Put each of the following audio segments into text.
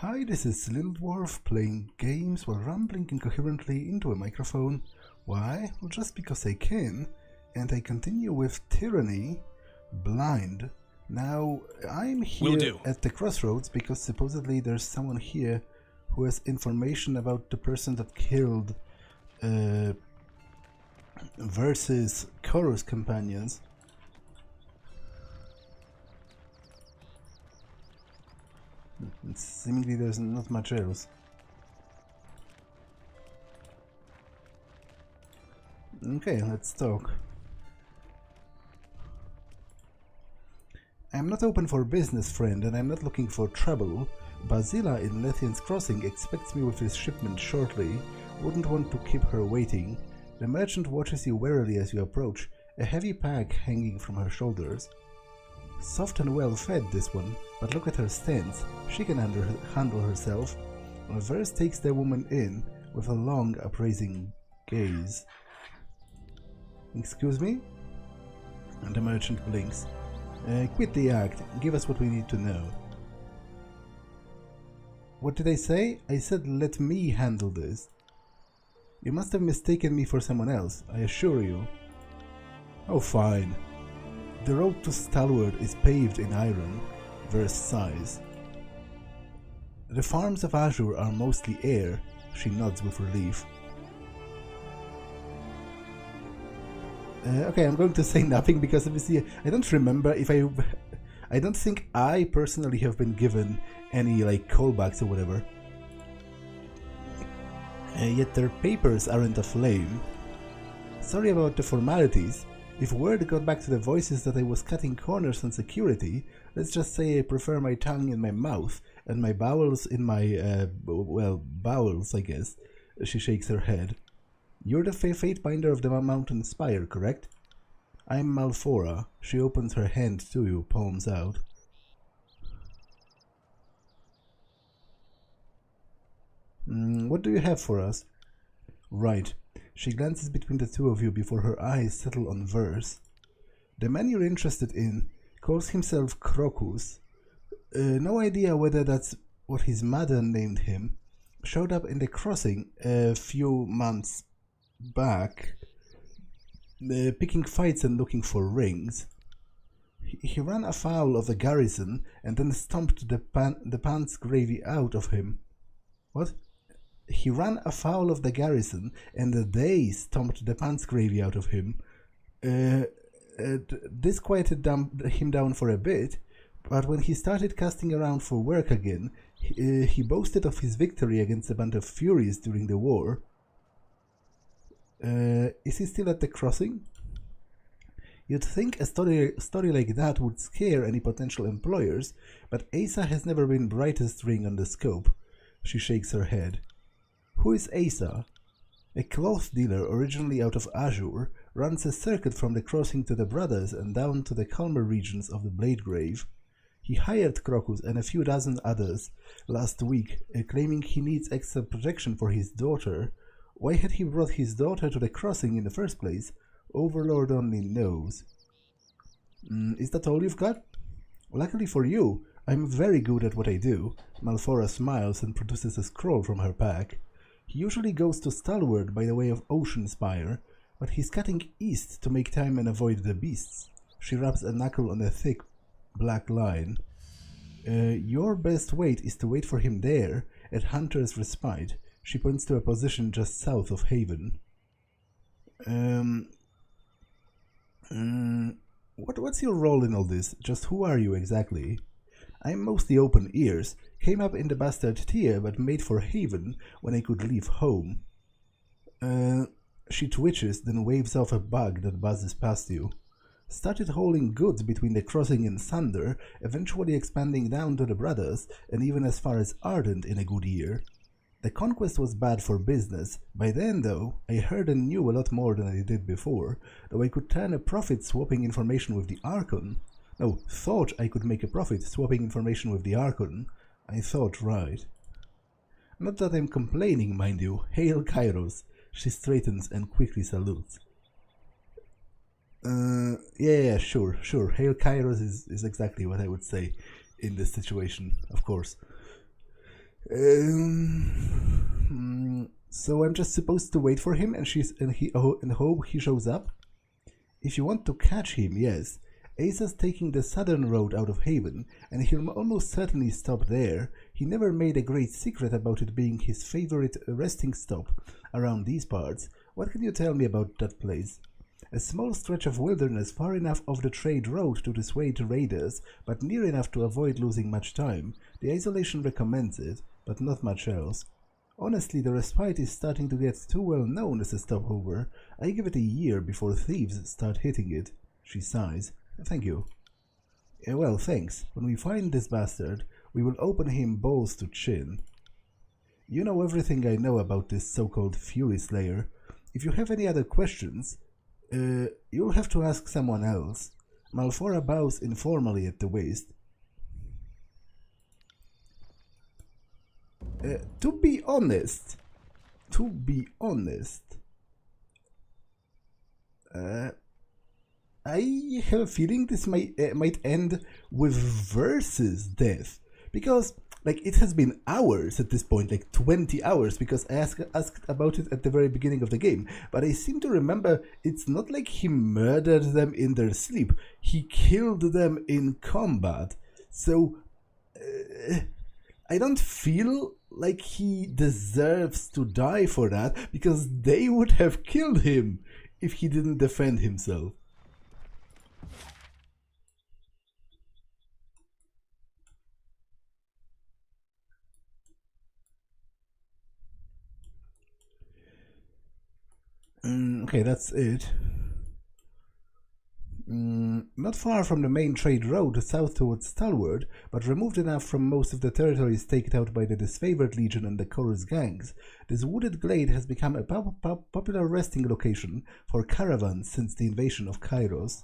Hi, this is Little Dwarf playing games while rambling incoherently into a microphone. Why? Well, just because I can, and I continue with Tyranny, Blind. Now, I'm here at the crossroads because supposedly there's someone here who has information about the person that killed versus Chorus companions. Seemingly there's not much else. Okay, let's talk. I'm not open for business, friend, and I'm not looking for trouble. Basila in Lethian's Crossing expects me with his shipment shortly. Wouldn't want to keep her waiting. The merchant watches you warily as you approach, a heavy pack hanging from her shoulders. Soft and well fed, this one, but look at her stance. She can handle herself. Verse takes the woman in with a long, appraising gaze. Excuse me? And the merchant blinks. Quit the act. Give us what we need to know. What did I say? I said let me handle this. You must have mistaken me for someone else, I assure you. Oh, fine. The road to Stalwart is paved in iron, Verse sighs. The farms of Azure are mostly air, she nods with relief. Okay, I'm going to say nothing because obviously I don't remember if I don't think I personally have been given any like callbacks or whatever. Yet their papers aren't aflame. Sorry about the formalities. If word got back to the voices that I was cutting corners on security, let's just say I prefer my tongue in my mouth and my bowels in my, well, bowels, I guess. She shakes her head. You're the Fatebinder of the mountain Spire, correct? I'm Malfora. She opens her hand to you, palms out. What do you have for us? Right. She glances between the two of you before her eyes settle on Verse. The man you're interested in calls himself Crocus. No idea whether that's what his mother named him. Showed up in the crossing a few months back, picking fights and looking for rings. He ran afoul of the garrison and then stomped the pants gravy out of him. What? He ran afoul of the garrison, and they stomped the pants gravy out of him. This quieted him down for a bit, but when he started casting around for work again, he boasted of his victory against a band of Furies during the war. Is he still at the crossing? You'd think a story like that would scare any potential employers, but Asa has never been brightest ring on the scope. She shakes her head. Who is Asa? A cloth dealer originally out of Azure, runs a circuit from the crossing to the Brothers and down to the calmer regions of the Bladegrave. He hired Crocus and a few dozen others last week, claiming he needs extra protection for his daughter. Why had he brought his daughter to the crossing in the first place? Overlord only knows. Is that all you've got? Luckily for you, I'm very good at what I do. Malfora smiles and produces a scroll from her pack. He usually goes to Stalwart by the way of Ocean Spire, but he's cutting east to make time and avoid the beasts. She rubs a knuckle on a thick black line. Your best wait is to wait for him there, at Hunter's Respite. She points to a position just south of Haven. What's your role in all this? Just who are you exactly? I'm mostly open ears, came up in the bastard tier but made for Haven when I could leave home. She twitches, then waves off a bug that buzzes past you. Started hauling goods between the crossing and Sunder, eventually expanding down to the Brothers, and even as far as Ardent in a good year. The conquest was bad for business. By then, though, I heard and knew a lot more than I did before, though I could turn a profit swapping information with the Archon. No, thought I could make a profit swapping information with the Archon. I thought right. Not that I'm complaining, mind you. Hail Kairos. She straightens and quickly salutes. Yeah, sure. Hail Kairos is exactly what I would say in this situation, of course. So I'm just supposed to wait for him and hope he shows up? If you want to catch him, yes. Asa's taking the southern road out of Haven, and he'll almost certainly stop there. He never made a great secret about it being his favorite resting stop around these parts. What can you tell me about that place? A small stretch of wilderness far enough off the trade road to dissuade raiders, but near enough to avoid losing much time. The isolation recommends it, but not much else. Honestly, the respite is starting to get too well known as a stopover. I give it a year before thieves start hitting it. She sighs. Thank you. Well, thanks. When we find this bastard, we will open him balls to chin. You know everything I know about this so-called Fury Slayer. If you have any other questions, you'll have to ask someone else. Malfora bows informally at the waist. To be honest, I have a feeling this might end with Versus' death, because like it has been hours at this point, like 20 hours, because I asked about it at the very beginning of the game, but I seem to remember it's not like he murdered them in their sleep, he killed them in combat, so I don't feel like he deserves to die for that, because they would have killed him if he didn't defend himself. Okay, that's it. Not far from the main trade road south towards Stalwart, but removed enough from most of the territory staked out by the disfavored Legion and the Chorus gangs, this wooded glade has become a popular resting location for caravans since the invasion of Kairos.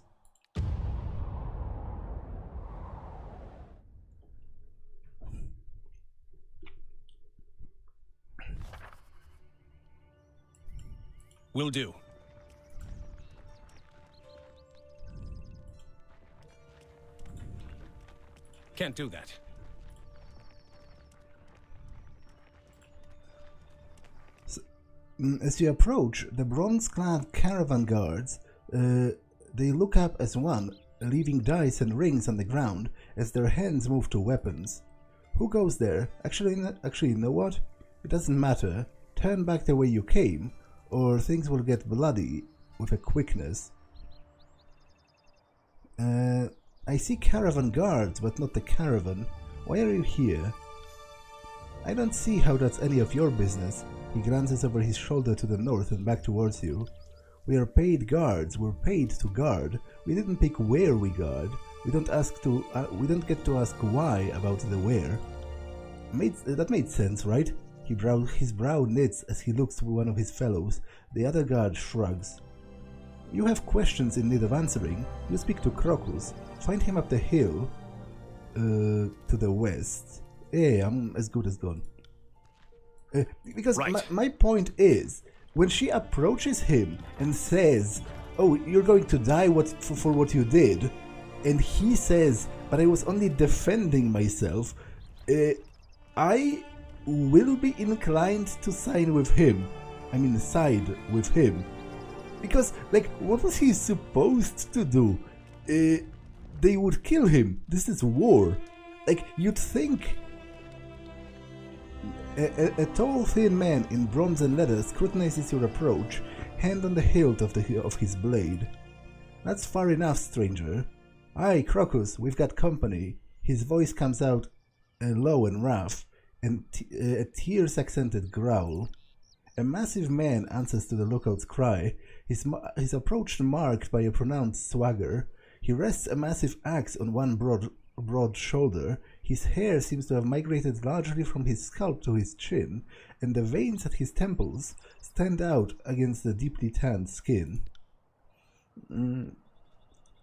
Will do. Can't do that. As you approach, the bronze-clad caravan guards, they look up as one, leaving dice and rings on the ground as their hands move to weapons. Who goes there? Actually, you know what? It doesn't matter. Turn back the way you came, or things will get bloody with a quickness. I see caravan guards, but not the caravan. Why are you here? I don't see how that's any of your business. He glances over his shoulder to the north and back towards you. We are paid guards. We're paid to guard. We didn't pick where we guard. We don't get to ask why about the where. That made sense, right? His brow knits as he looks to one of his fellows. The other guard shrugs. You have questions in need of answering. You speak to Crocus. Find him up the hill to the west. Yeah, I'm as good as gone. Because right. my point is, when she approaches him and says, "Oh, you're going to die for what you did," and he says, "But I was only defending myself," I will be inclined to side with him. Because, like, what was he supposed to do? They would kill him. This is war. Like, you'd think. A tall, thin man in bronze and leather scrutinizes your approach, hand on the hilt of his blade. That's far enough, stranger. Aye, Crocus, we've got company. His voice comes out low and rough, and a tears-accented growl. A massive man answers to the lookout's cry, his approach marked by a pronounced swagger. He rests a massive axe on one broad shoulder. His hair seems to have migrated largely from his scalp to his chin, and the veins at his temples stand out against the deeply tanned skin.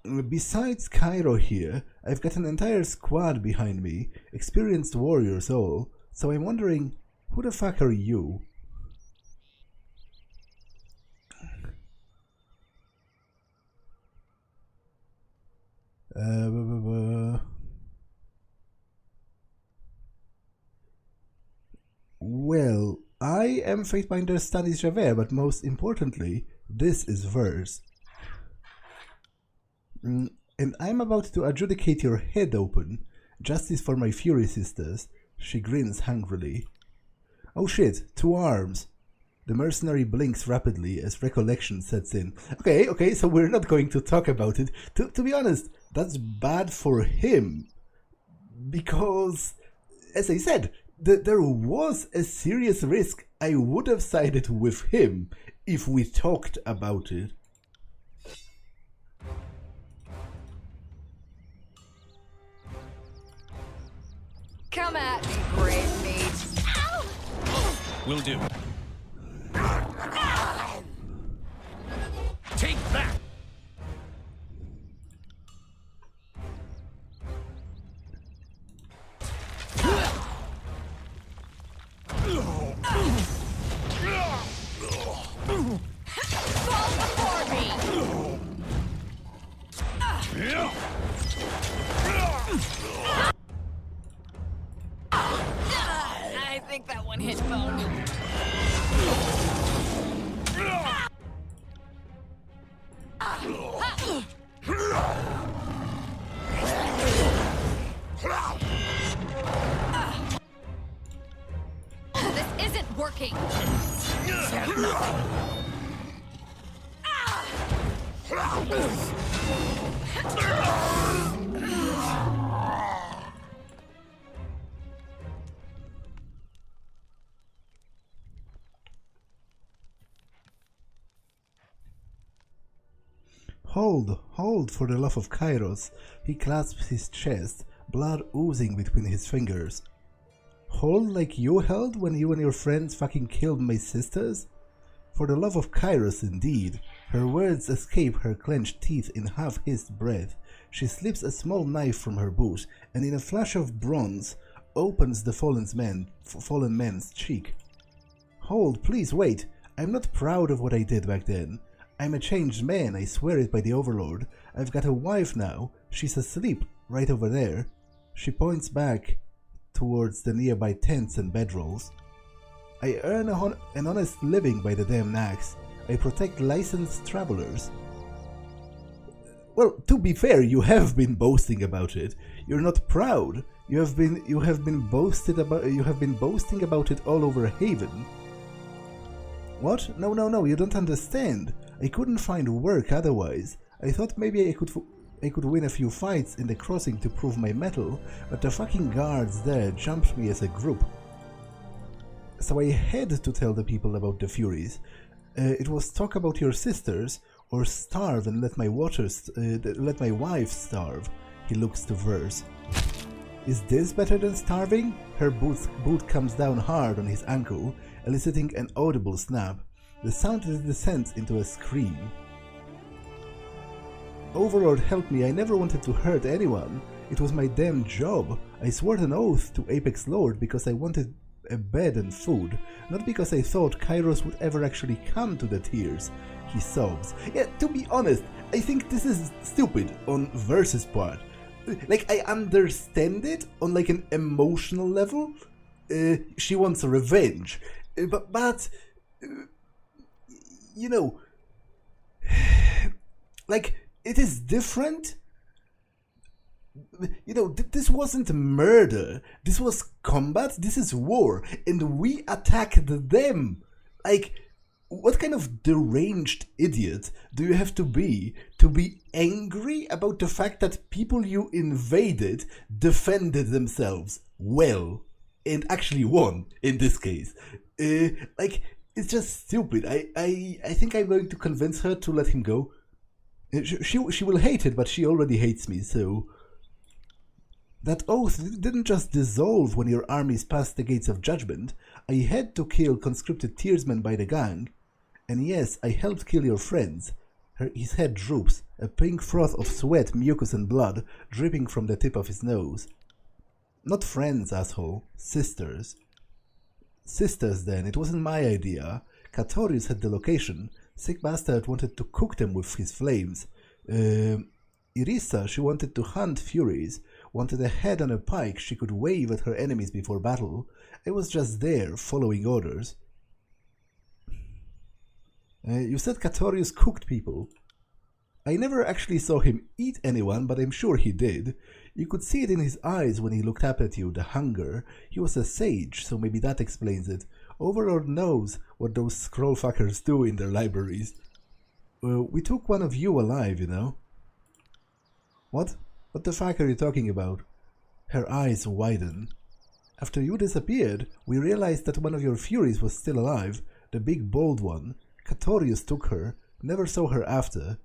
Besides Cairo here, I've got an entire squad behind me, experienced warriors all, so I'm wondering, who the fuck are you? Well, I am Fatebinder Studies Javert, but most importantly, this is verse. And I'm about to adjudicate your head open. Justice for my Fury sisters. She grins hungrily. Oh shit, 2 arms. The mercenary blinks rapidly as recollection sets in. Okay, so we're not going to talk about it. To be honest, that's bad for him. Because, as I said, there was a serious risk I would have sided with him if we talked about it. Come at me, brave meat. Ow! Will do. Take that! Fall before me! I think that one hit bone. This isn't working. Hold, for the love of Kairos. He clasps his chest, blood oozing between his fingers. Hold like you held when you and your friends fucking killed my sisters? For the love of Kairos, indeed. Her words escape her clenched teeth in half-hissed breath. She slips a small knife from her boot, and in a flash of bronze, opens the fallen man's cheek. Hold, please wait. I'm not proud of what I did back then. I'm a changed man, I swear it by the Overlord. I've got a wife now. She's asleep, right over there. She points back towards the nearby tents and bedrolls. I earn an honest living by the damn axe. I protect licensed travelers. Well, to be fair, you have been boasting about it. You're not proud. You have been boasting about it all over Haven. What? No, you don't understand. I couldn't find work otherwise. I thought maybe I could win a few fights in the crossing to prove my mettle, but the fucking guards there jumped me as a group. So I had to tell the people about the Furies. It was talk about your sisters, or starve and let my wife starve. He looks to Verse. Is this better than starving? Her boot comes down hard on his ankle, eliciting an audible snap. The sound descends into a scream. Overlord, help me, I never wanted to hurt anyone. It was my damn job. I swore an oath to Apex Lord because I wanted a bed and food, not because I thought Kairos would ever actually come to the tears. He sobs. Yeah, to be honest, I think this is stupid on Verse's part. Like, I understand it on like an emotional level. She wants revenge. But you know, like, it is different. You know, this wasn't murder. This was combat. This is war. And we attacked them. Like, what kind of deranged idiot do you have to be angry about the fact that people you invaded defended themselves well and actually won in this case? Like, it's just stupid. I think I'm going to convince her to let him go. She will hate it, but she already hates me, so... That oath didn't just dissolve when your armies passed the gates of judgment. I had to kill conscripted tearsmen by the gang. And yes, I helped kill your friends. His head droops, a pink froth of sweat, mucus and blood dripping from the tip of his nose. Not friends, asshole. Sisters. Sisters, then. It wasn't my idea. Katorius had the location. Sick bastard wanted to cook them with his flames. Irisa, she wanted to hunt Furies. wanted a head on a pike she could wave at her enemies before battle. I was just there, following orders. You said Katorius cooked people. I never actually saw him eat anyone, but I'm sure he did. You could see it in his eyes when he looked up at you, the hunger. He was a sage, so maybe that explains it. Overlord knows what those scroll fuckers do in their libraries. We took one of you alive, you know. What? What the fuck are you talking about? Her eyes widen. After you disappeared, we realized that one of your Furies was still alive, the big bold one. Katorius took her, never saw her after.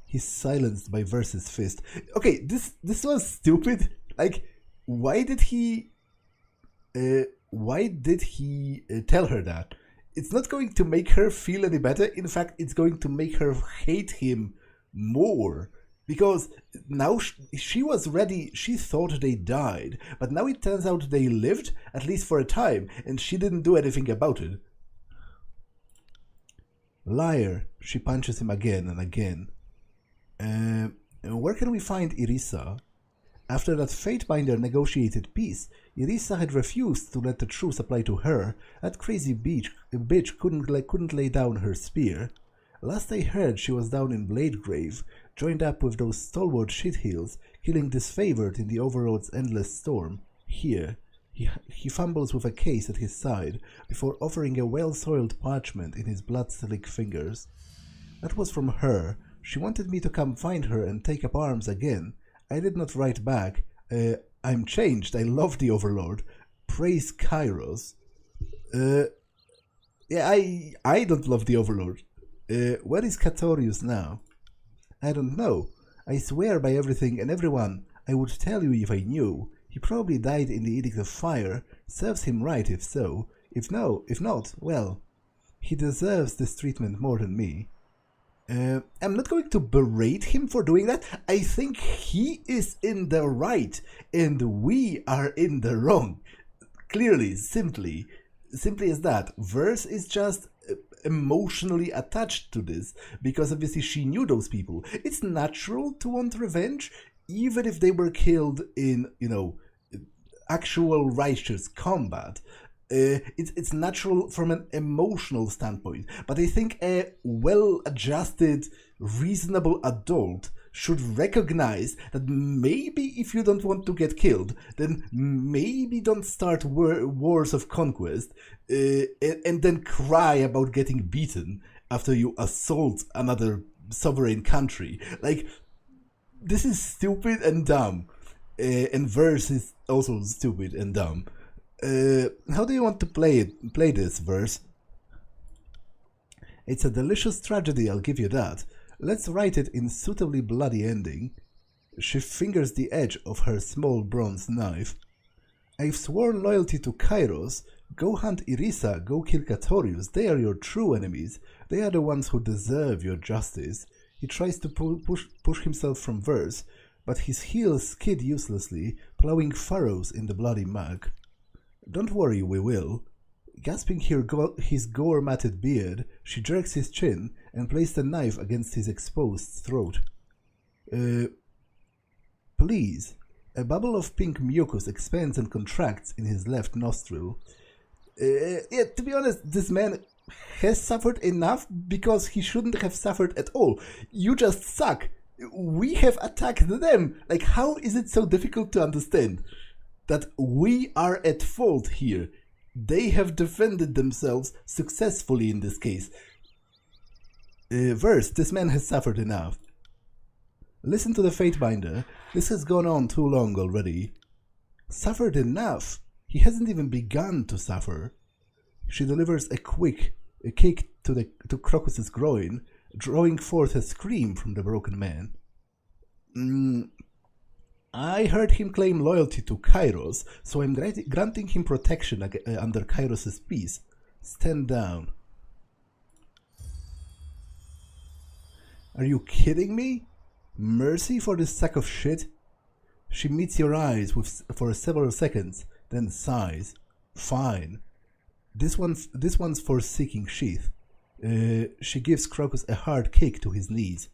He's silenced by Verse's fist. Okay, this was stupid. Like, why did he tell her that? It's not going to make her feel any better. In fact, it's going to make her hate him more. Because now she was ready, she thought they died. But now it turns out they lived, at least for a time, and she didn't do anything about it. Liar, she punches him again and again. Where can we find Irisa? After that Fatebinder negotiated peace, Irisa had refused to let the truce apply to her. That crazy bitch couldn't lay down her spear. Last I heard, she was down in Bladegrave, joined up with those stalwart shitheels, killing disfavored in the Overlord's endless storm. Here, he fumbles with a case at his side, before offering a well-soiled parchment in his blood-slick fingers. That was from her. She wanted me to come find her and take up arms again. I did not write back. I'm changed. I love the Overlord. Praise Kairos. Yeah, I don't love the Overlord. Where is Katorius now? I don't know. I swear by everything and everyone. I would tell you if I knew. He probably died in the Edict of Fire. Serves him right if so. If not, well, he deserves this treatment more than me. I'm not going to berate him for doing that. I think he is in the right and we are in the wrong. Clearly, simply as that. Verse is just emotionally attached to this because obviously she knew those people. It's natural to want revenge, even if they were killed in, actual righteous combat. It's natural from an emotional standpoint, but I think a well-adjusted, reasonable adult should recognize that maybe if you don't want to get killed, then maybe don't start wars of conquest and then cry about getting beaten after you assault another sovereign country. Like, this is stupid and dumb, and Verse is also stupid and dumb. How do you want to play this, Verse? It's a delicious tragedy, I'll give you that. Let's write it in suitably bloody ending. She fingers the edge of her small bronze knife. I've sworn loyalty to Kairos. Go hunt Irisa, go kill Katorius. They are your true enemies. They are the ones who deserve your justice. He tries to push himself from Verse, but his heels skid uselessly, plowing furrows in the bloody mug. Don't worry, we will. Gasping his gore-matted beard, she jerks his chin and places the knife against his exposed throat. Please. A bubble of pink mucus expands and contracts in his left nostril. Yeah, to be honest, this man has suffered enough because he shouldn't have suffered at all. You just suck. We have attacked them. Like, how is it so difficult to understand that we are at fault here? They have defended themselves successfully in this case. Verse, this man has suffered enough. Listen to the Fatebinder. This has gone on too long already. Suffered enough? He hasn't even begun to suffer. She delivers a kick to Crocus's groin, drawing forth a scream from the broken man. I heard him claim loyalty to Kairos, so I'm granting him protection under Kairos' peace. Stand down. Are you kidding me? Mercy for this sack of shit? She meets your eyes for several seconds, then sighs. Fine. This one's for seeking sheath. She gives Crocus a hard kick to his knees.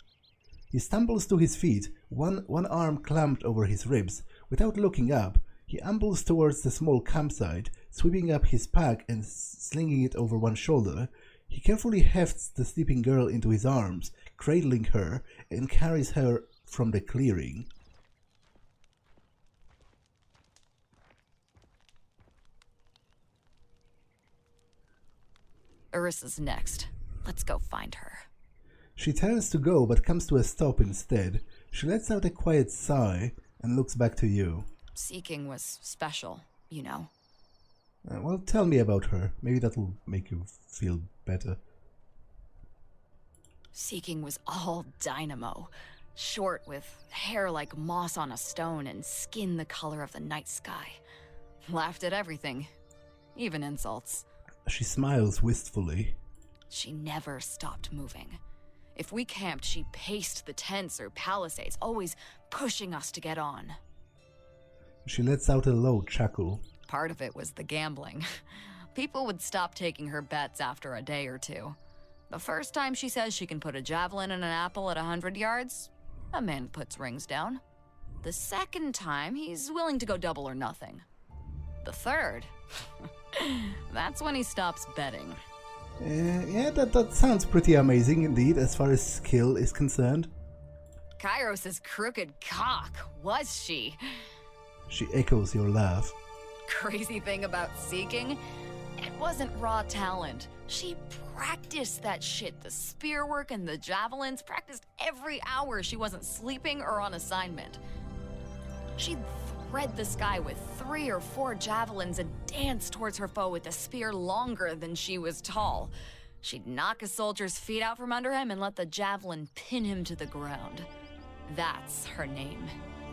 He stumbles to his feet, one arm clamped over his ribs, Without looking up, he ambles towards the small campsite, sweeping up his pack and slinging it over one shoulder. He carefully hefts the sleeping girl into his arms, cradling her, and carries her from the clearing. Orissa's next. Let's go find her. She turns to go, but comes to a stop instead. She lets out a quiet sigh and looks back to you. Seeking was special, you know. Well, tell me about her. Maybe that'll make you feel better. Seeking was all dynamo. Short, with hair like moss on a stone and skin the color of the night sky. Laughed at everything, even insults. She smiles wistfully. She never stopped moving. If we camped, she paced the tents or palisades, always pushing us to get on. She lets out a low chuckle. Part of it was the gambling. People would stop taking her bets after a day or two. The first time she says she can put a javelin in an apple at 100 yards, a man puts rings down. The second time, he's willing to go double or nothing. The third, that's when he stops betting. Yeah, that sounds pretty amazing indeed, as far as skill is concerned. Kairos' crooked cock, was she? She echoes your laugh. Crazy thing about Seeking, it wasn't raw talent. She practiced that shit. The spear work and the javelins, practiced every hour she wasn't sleeping or on assignment. She'd thread the sky with 3 or 4 javelins and dance towards her foe with the spear longer than she was tall. She'd knock a soldier's feet out from under him and let the javelin pin him to the ground. That's her name.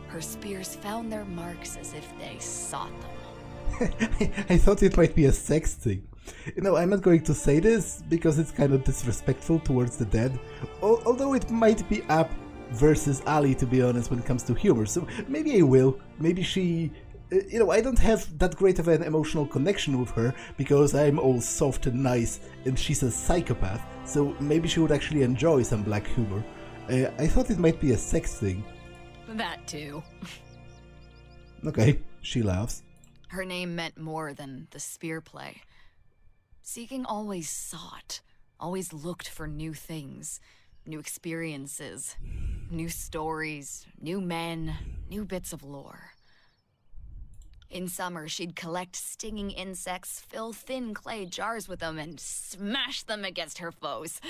Her spears found their marks as if they sought them. I thought it might be a sex thing. You know, I'm not going to say this because it's kind of disrespectful towards the dead, although it might be up versus Ali, to be honest, when it comes to humor. So maybe I will. Maybe she... You know, I don't have that great of an emotional connection with her because I'm all soft and nice and she's a psychopath, so maybe she would actually enjoy some black humor. I thought it might be a sex thing. That too. Okay, she laughs. Her name meant more than the spear play. Seeking always sought, always looked for new things, new experiences, new stories, new men, new bits of lore. In summer, she'd collect stinging insects, fill thin clay jars with them, and smash them against her foes.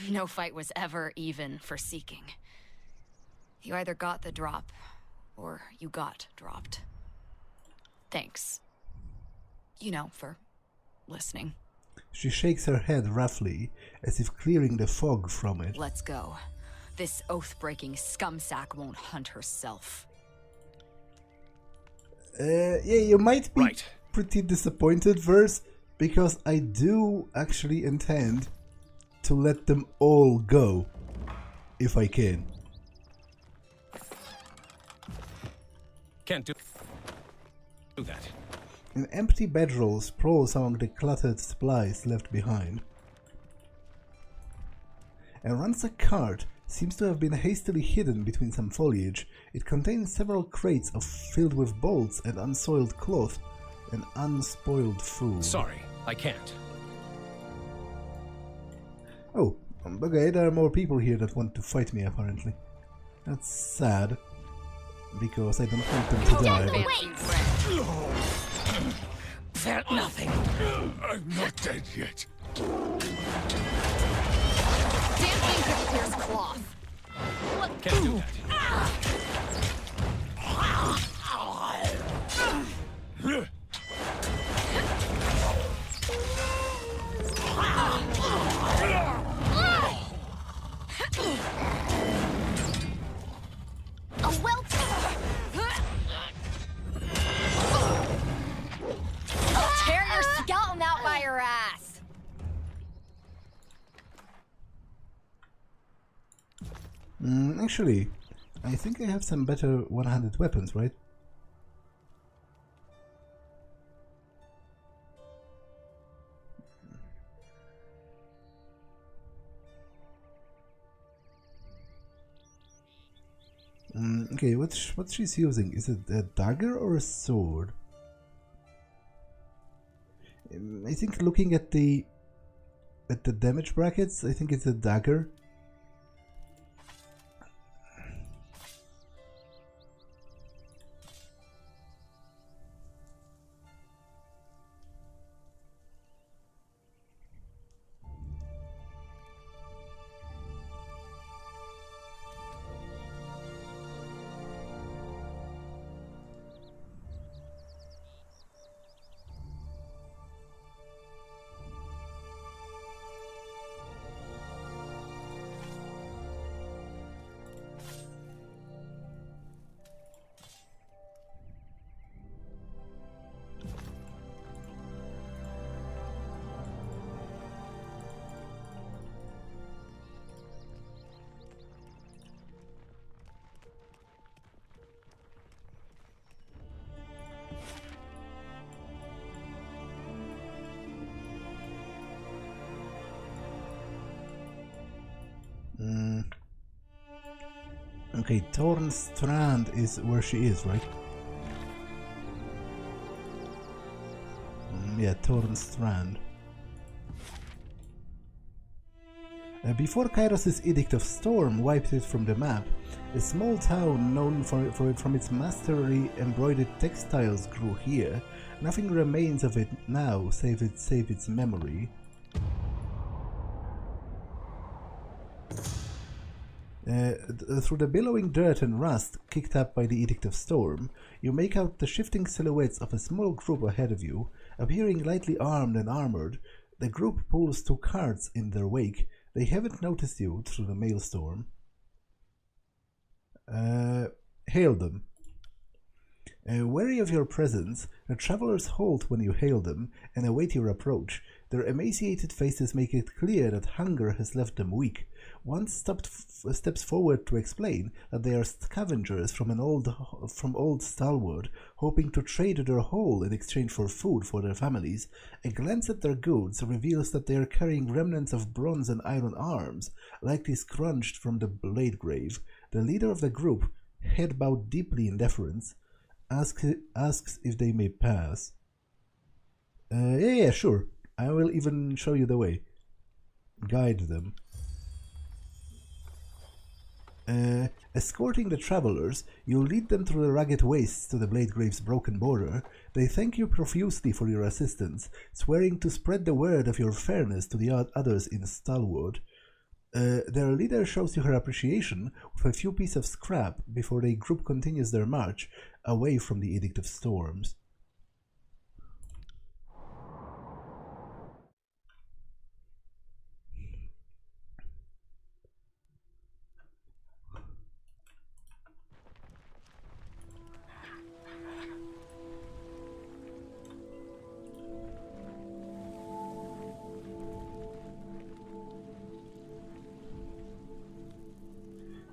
No fight was ever even for Seeking. You either got the drop, or you got dropped. Thanks. You know, for listening. She shakes her head roughly, as if clearing the fog from it. Let's go. This oath-breaking scumsack won't hunt herself. Yeah, you might be Right. pretty disappointed, Verse, because I do actually intend to let them all go, if I can. Can't do that. An empty bedroll sprawls among the cluttered supplies left behind. A ransack cart seems to have been hastily hidden between some foliage. It contains several crates filled with bolts and unsoiled cloth and unspoiled food. Sorry, I can't. Oh, okay, there are more people here that want to fight me, apparently. That's sad, because I don't want them to die. Felt nothing. I'm not dead yet. Dancing could pierce cloth. Can't do that. A welt. I'll tear your skeleton out by your ass. Actually, I think I have some better one-handed weapons, right? Okay, what she's using? Is it a dagger or a sword? I think looking at the damage brackets, I think it's a dagger. Okay, Torn Strand is where she is, right? Yeah, Torn Strand. Before Kairos' Edict of Storm wiped it from the map, a small town known from its masterly embroidered textiles grew here. Nothing remains of it now save its memory. Through the billowing dirt and rust kicked up by the Edict of Storm, you make out the shifting silhouettes of a small group ahead of you. Appearing lightly armed and armored, the group pulls 2 carts in their wake. They haven't noticed you through the maelstrom. Hail them. Wary of your presence, the travelers halt when you hail them and await your approach. Their emaciated faces make it clear that hunger has left them weak. One steps forward to explain that they are scavengers from old Stalwart, hoping to trade their haul in exchange for food for their families. A glance at their goods reveals that they are carrying remnants of bronze and iron arms, likely scrunched from the blade grave. The leader of the group, head bowed deeply in deference, asks if they may pass. Yeah, sure. I will even show you the way. Guide them. Escorting the travelers, you lead them through the rugged wastes to the Bladegrave's broken border. They thank you profusely for your assistance, swearing to spread the word of your fairness to the others in Stalwart. Their leader shows you her appreciation with a few pieces of scrap before the group continues their march away from the Edict of Storms.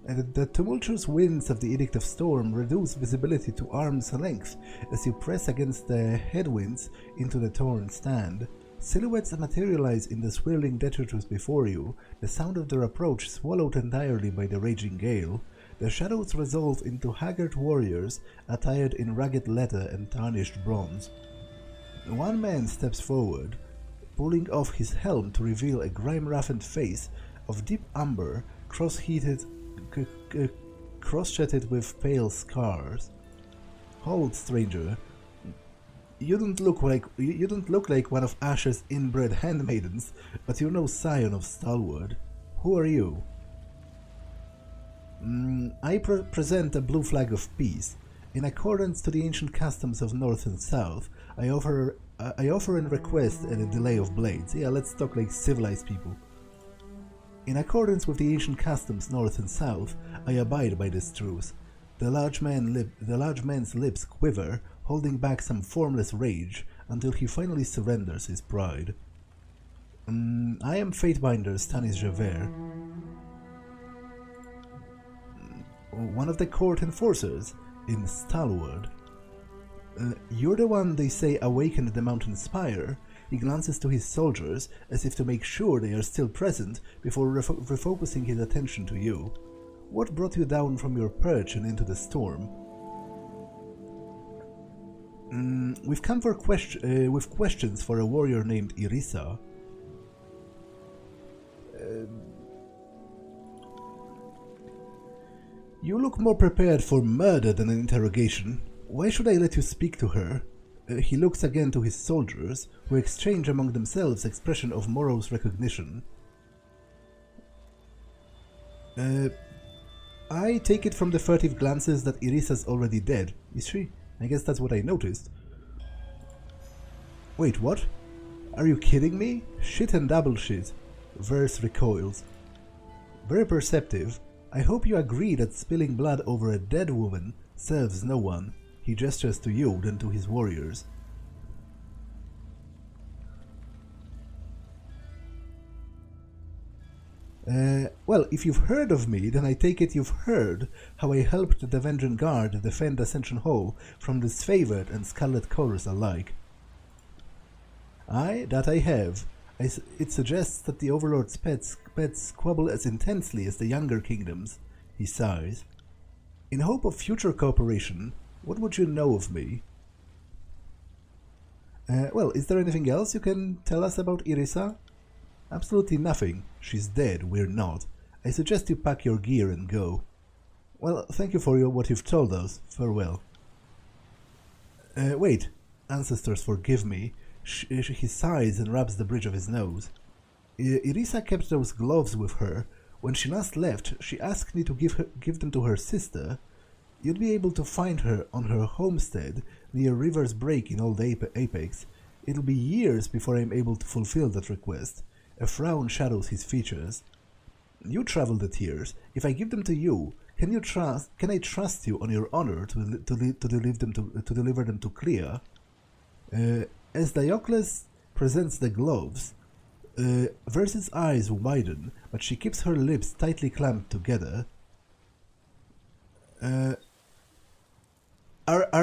The tumultuous winds of the Edict of Storm reduce visibility to arm's length as you press against the headwinds into the torn stand. Silhouettes materialize in the swirling detritus before you, the sound of their approach swallowed entirely by the raging gale. The shadows resolve into haggard warriors attired in ragged leather and tarnished bronze. One man steps forward, pulling off his helm to reveal a grime-roughened face of deep umber, cross-jetted with pale scars. Hold, stranger. You don't look like one of Asher's inbred handmaidens, but you're no scion of Stalwart. Who are you? I present a blue flag of peace. In accordance to the ancient customs of North and South, I offer and request a delay of blades. Yeah, let's talk like civilized people. In accordance with the ancient customs North and South, I abide by this truce. The large man's lips quiver, holding back some formless rage, until he finally surrenders his pride. I am Fatebinder Stannis Javert, one of the court enforcers in Stalwart. You're the one they say awakened the mountain Spire. He glances to his soldiers as if to make sure they are still present before refocusing his attention to you. What brought you down from your perch and into the storm? We've come for with questions for a warrior named Irisa. You look more prepared for murder than an interrogation. Why should I let you speak to her? He looks again to his soldiers, who exchange among themselves expression of morose recognition. I take it from the furtive glances that Irisa's already dead. Is she? I guess that's what I noticed. Wait, what? Are you kidding me? Shit and double shit. Verse recoils. Very perceptive. I hope you agree that spilling blood over a dead woman serves no one. He gestures to you, then to his warriors. Well, if you've heard of me, then I take it you've heard how I helped the Vengeance Guard defend Ascension Hall from disfavored and scarlet chorus alike. Aye, that I have. It suggests that the Overlord's pets squabble as intensely as the younger kingdoms. He sighs. In hope of future cooperation, what would you know of me? Well, is there anything else you can tell us about Irisa? Absolutely nothing. She's dead, we're not. I suggest you pack your gear and go. Well, thank you for what you've told us. Farewell. Wait. Ancestors forgive me. He sighs and rubs the bridge of his nose. Irisa kept those gloves with her. When she last left, she asked me to give them to her sister. You'd be able to find her on her homestead near River's Break in Old Apex. It'll be years before I'm able to fulfill that request. A frown shadows his features. You travel the tiers. If I give them to you, can I trust you on your honor to deliver them to Clea? As Diocles presents the gloves, Verse's eyes widen, but she keeps her lips tightly clamped together. Are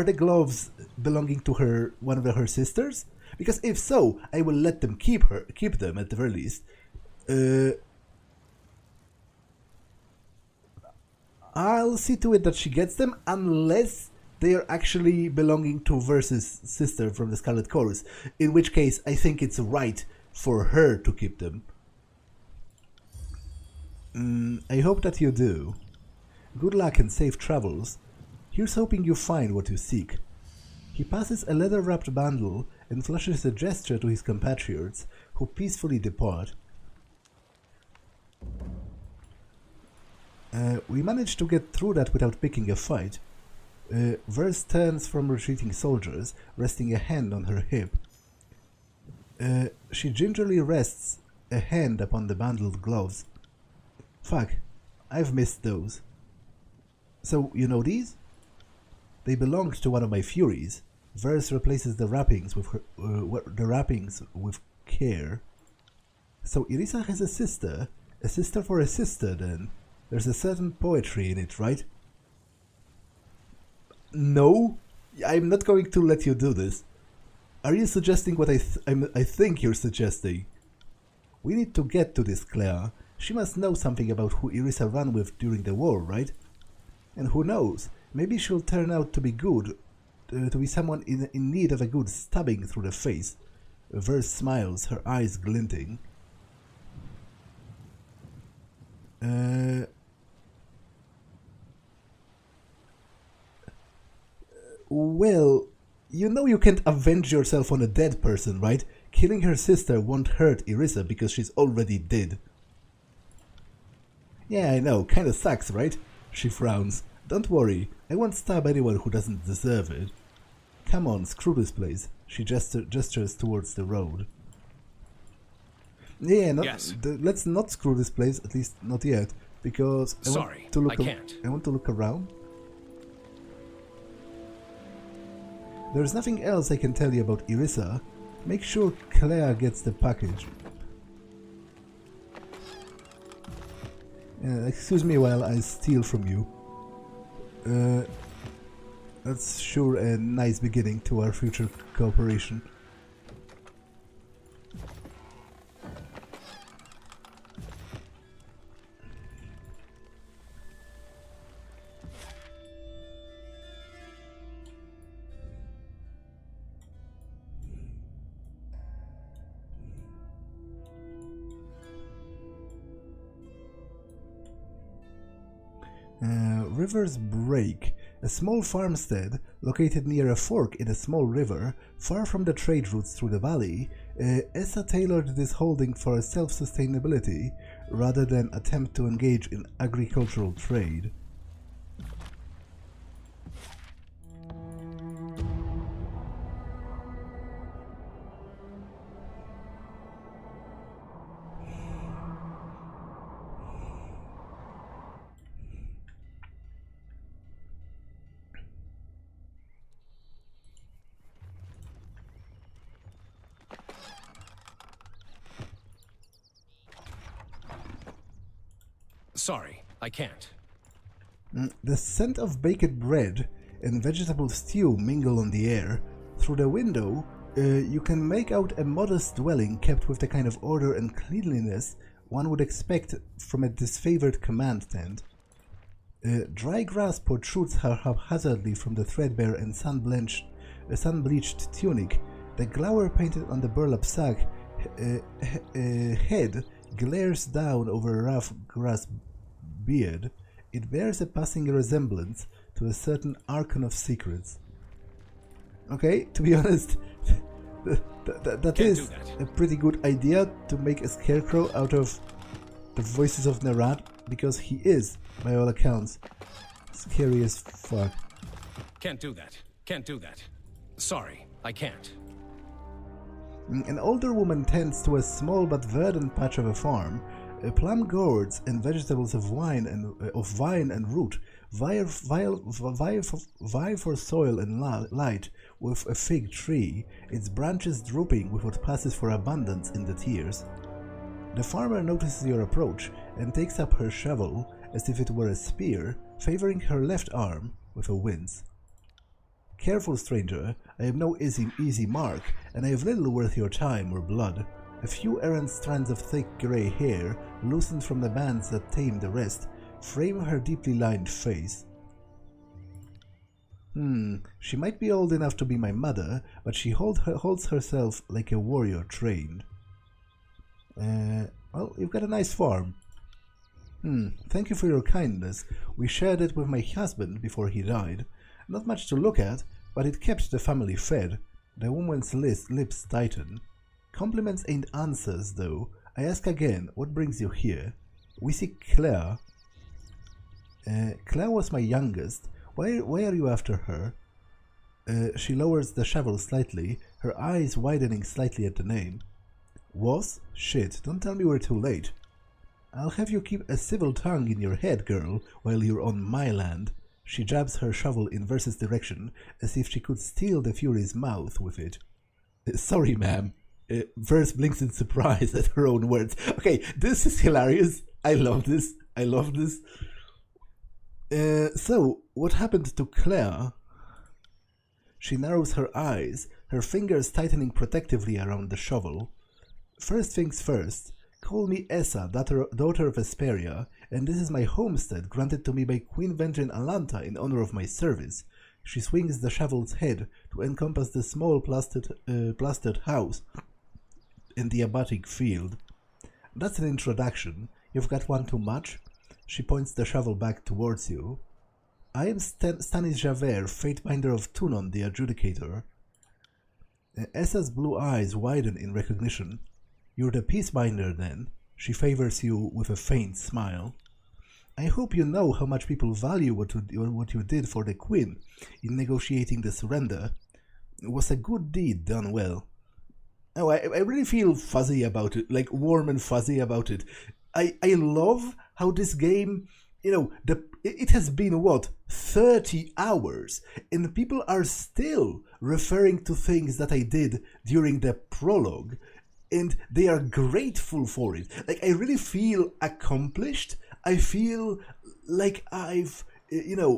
the gloves belonging to one of her sisters? Because if so, I will let them keep them at the very least. I'll see to it that she gets them, unless they are actually belonging to Verse's sister from the Scarlet Chorus, in which case I think it's right for her to keep them. I hope that you do. Good luck and safe travels. Here's hoping you find what you seek. He passes a leather-wrapped bundle and flashes a gesture to his compatriots, who peacefully depart. We managed to get through that without picking a fight. Verse turns from retreating soldiers, resting a hand on her hip. She gingerly rests a hand upon the bundled gloves. Fuck, I've missed those. So, you know these? They belonged to one of my Furies. Verse replaces the wrappings with care. So Irisa has a sister for a sister then. There's a certain poetry in it, right? No, I'm not going to let you do this. Are you suggesting what I think you're suggesting? We need to get to this Clea. She must know something about who Irisa ran with during the war, right? And who knows, maybe she'll turn out to be good, to be someone in need of a good stabbing through the face. Verse smiles, her eyes glinting. Well, you know you can't avenge yourself on a dead person, right? Killing her sister won't hurt Irisa because she's already dead. Yeah, I know, kinda sucks, right? She frowns. Don't worry, I won't stab anyone who doesn't deserve it. Come on, screw this place. She gestures towards the road. Yeah, Yes. Let's not screw this place, at least not yet, because I want to look around. There's nothing else I can tell you about Irisa. Make sure Clea gets the package. Excuse me while I steal from you. That's sure a nice beginning to our future cooperation. River's Break, a small farmstead located near a fork in a small river, far from the trade routes through the valley. ESA tailored this holding for self-sustainability rather than attempt to engage in agricultural trade. Sorry, I can't. The scent of baked bread and vegetable stew mingle on the air. Through the window, you can make out a modest dwelling kept with the kind of order and cleanliness one would expect from a disfavored command tent. Dry grass protrudes haphazardly from the threadbare and sun-bleached tunic. The glower painted on the burlap sack head glares down over a rough grass beard. It bears a passing resemblance to a certain Archon of Secrets. Okay, to be honest, that is a pretty good idea to make a scarecrow out of the voices of Nerat, because he is, by all accounts, scary as fuck. Can't do that. Can't do that. Sorry, I can't. An older woman tends to a small but verdant patch of a farm. Plum gourds and vegetables of vine and root vie for soil and light with a fig tree, its branches drooping with what passes for abundance in the tears. The farmer notices your approach and takes up her shovel as if it were a spear, favoring her left arm with a wince. Careful, stranger, I am no easy mark, and I have little worth your time or blood. A few errant strands of thick grey hair, loosened from the bands that tame the rest, frame her deeply lined face. She might be old enough to be my mother, but she holds herself like a warrior trained. Well, you've got a nice farm. Thank you for your kindness. We shared it with my husband before he died. Not much to look at, but it kept the family fed. The woman's lips tighten. Compliments ain't answers, though. I ask again, what brings you here? We see Claire. Claire was my youngest. Why are you after her? She lowers the shovel slightly, her eyes widening slightly at the name. Was? Shit, don't tell me we're too late. I'll have you keep a civil tongue in your head, girl, while you're on my land. She jabs her shovel in Verse's direction, as if she could steal the Fury's mouth with it. Sorry, ma'am. Verse blinks in surprise at her own words. Okay, this is hilarious. I love this. So, what happened to Claire? She narrows her eyes, her fingers tightening protectively around the shovel. First things first, call me Essa, daughter of Asperia, and this is my homestead granted to me by Queen Vengeance Alanta in honor of my service. She swings the shovel's head to encompass the small plastered house in the abatic field. That's an introduction. You've got one too much? She points the shovel back towards you. I am Stanis Javert, Fatebinder of Tunon, the Adjudicator. Essa's blue eyes widen in recognition. You're the Peacebinder, then? She favors you with a faint smile. I hope you know how much people value what you did for the Queen in negotiating the surrender. It was a good deed done well. Oh, I really feel fuzzy about it, like warm and fuzzy about it. I love how this game, it has been, 30 hours, and people are still referring to things that I did during the prologue, and they are grateful for it. Like, I really feel accomplished. I feel like I've,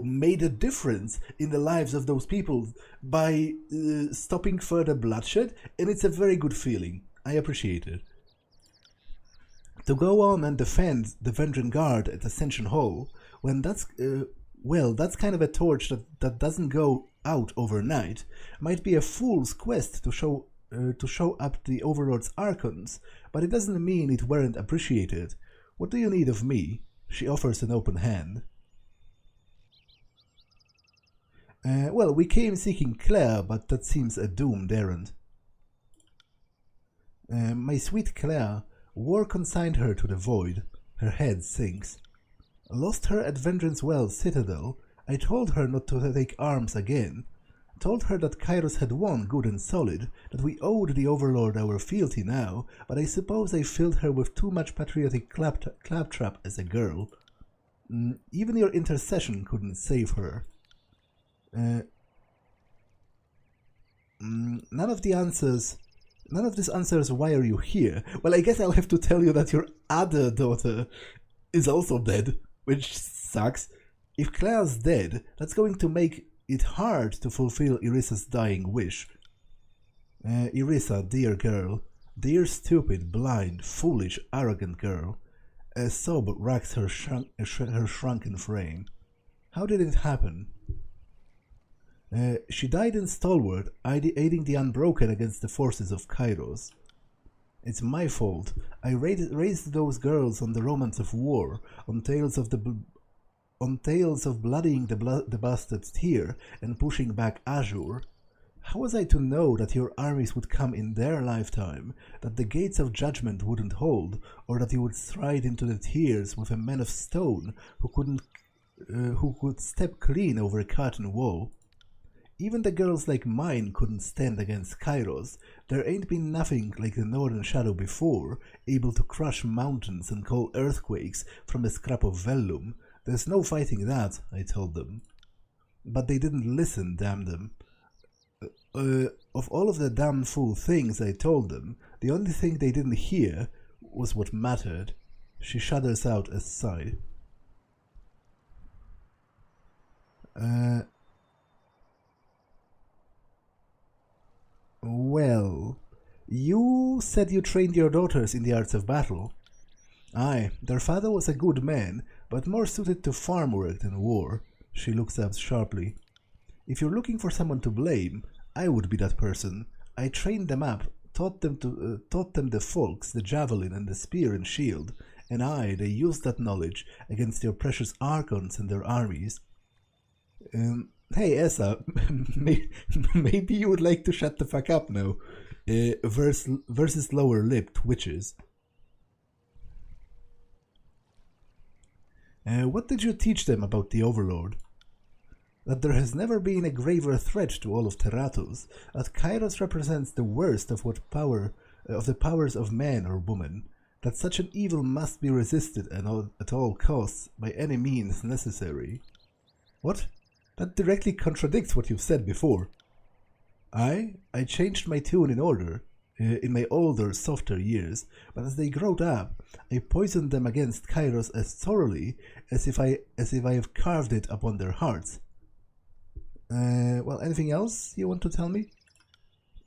made a difference in the lives of those people by stopping further bloodshed, and it's a very good feeling. I appreciate it. To go on and defend the Vengeance Guard at Ascension Hall, when that's kind of a torch that doesn't go out overnight, might be a fool's quest to show up the Overlord's Archons, but it doesn't mean it weren't appreciated. What do you need of me? She offers an open hand. Well, we came seeking Claire, but that seems a doomed errand. My sweet Claire, war consigned her to the void. Her head sinks. Lost her at Vengeance Wells Citadel. I told her not to take arms again. Told her that Kairos had won good and solid, that we owed the Overlord our fealty now, but I suppose I filled her with too much patriotic claptrap as a girl. Even your intercession couldn't save her. None of this answers why are you here. Well, I guess I'll have to tell you that your other daughter is also dead, which sucks. If Claire's dead, that's going to make it hard to fulfill Irissa's dying wish. Irissa, dear girl, dear stupid, blind, foolish, arrogant girl. A sob racks her shrunken frame. How did it happen? She died in Stalwart, aiding the Unbroken against the forces of Kairos. It's my fault. I raised those girls on the romance of war, on tales of bloodying the bastard Tyr and pushing back Azure. How was I to know that your armies would come in their lifetime, that the gates of judgment wouldn't hold, or that you would stride into the tears with a man of stone who could step clean over a curtain wall? Even the girls like mine couldn't stand against Kairos. There ain't been nothing like the Northern Shadow before, able to crush mountains and call earthquakes from a scrap of vellum. There's no fighting that, I told them. But they didn't listen, damn them. Of all of the damn fool things I told them, the only thing they didn't hear was what mattered. She shudders out a sigh. Well, you said you trained your daughters in the arts of battle. Aye, their father was a good man, but more suited to farm work than war. She looks up sharply. If you're looking for someone to blame, I would be that person. I trained them up, taught them the folks, the javelin and the spear and shield, and they used that knowledge against your precious Archons and their armies. Hey, Essa, maybe you would like to shut the fuck up now. Versus lower lip twitches. What did you teach them about the Overlord? That there has never been a graver threat to all of Terratus, that Kairos represents the worst of the powers of man or woman, that such an evil must be resisted at all costs by any means necessary. What? That directly contradicts what you've said before. I changed my tune in order, in my older, softer years, but as they growed up, I poisoned them against Kairos as thoroughly as if I have carved it upon their hearts. Well, anything else you want to tell me?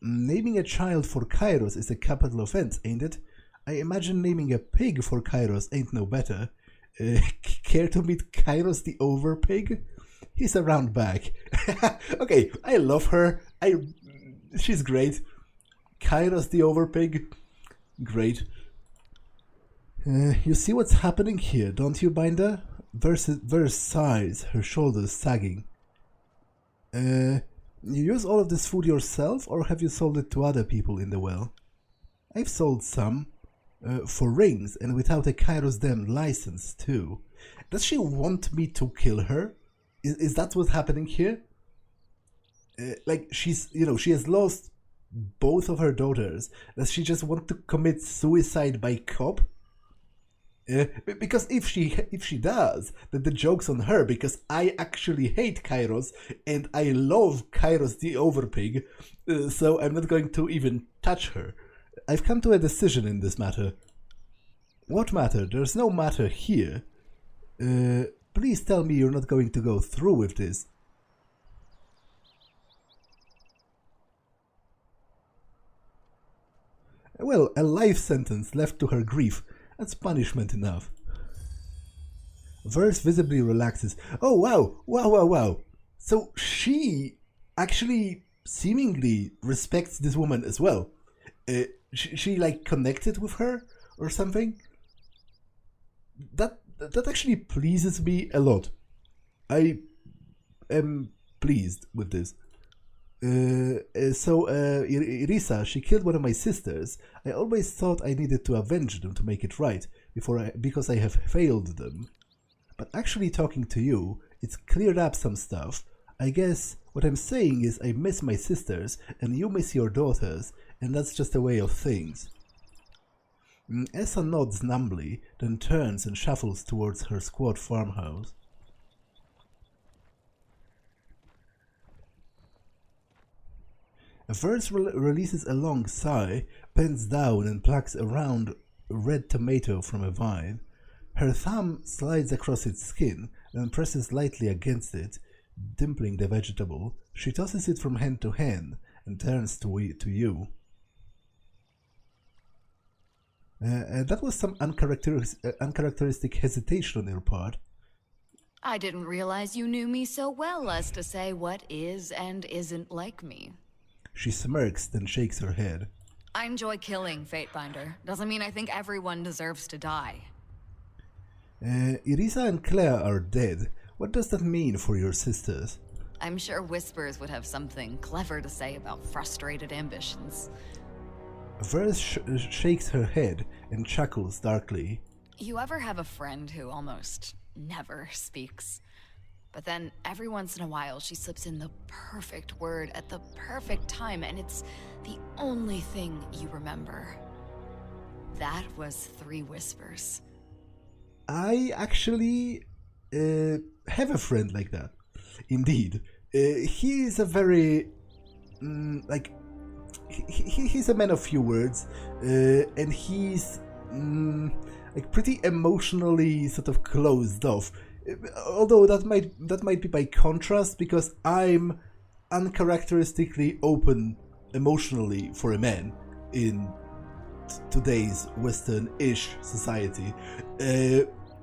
Naming a child for Kairos is a capital offense, ain't it? I imagine naming a pig for Kairos ain't no better. Care to meet Kairos the Overpig? He's a round bag. Okay, I love her. She's great. Kairos the Overpig, great. You see what's happening here, don't you, Binder? Verse sighs, her shoulders sagging. You use all of this food yourself, or have you sold it to other people in the well? I've sold some. For rings, and without a Kairos damn license, too. Does she want me to kill her? Is that what's happening here? Like, she has lost both of her daughters. Does she just want to commit suicide by cop? Because if she does, then the joke's on her, because I actually hate Kairos, and I love Kairos the Overpig, so I'm not going to even touch her. I've come to a decision in this matter. What matter? There's no matter here. Please tell me you're not going to go through with this. Well, a life sentence left to her grief. That's punishment enough. Verse visibly relaxes. Oh, wow. So she actually seemingly respects this woman as well. She like connected with her or something. That actually pleases me a lot. I am pleased with this. Irisa, she killed one of my sisters. I always thought I needed to avenge them to make it right, because I have failed them. But actually talking to you, it's cleared up some stuff. I guess what I'm saying is I miss my sisters, and you miss your daughters, and that's just a way of things. Essa nods numbly, then turns and shuffles towards her squat farmhouse. Verse releases a long sigh, bends down and plucks a round red tomato from a vine. Her thumb slides across its skin and presses lightly against it, dimpling the vegetable. She tosses it from hand to hand and turns to you. That was some uncharacteristic hesitation on your part. I didn't realize you knew me so well as to say what is and isn't like me. She smirks, then shakes her head. I enjoy killing, Fatebinder. Doesn't mean I think everyone deserves to die. Irisa and Claire are dead. What does that mean for your sisters? I'm sure Whispers would have something clever to say about frustrated ambitions. Verse shakes her head and chuckles darkly. You ever have a friend who almost never speaks? But then, every once in a while, she slips in the perfect word at the perfect time, and it's the only thing you remember. That was 3 Whispers. I actually have a friend like that. Indeed. He is a very... he's a man of few words, and he's pretty emotionally sort of closed off. Although that might be by contrast, because I'm uncharacteristically open emotionally for a man in today's Western-ish society.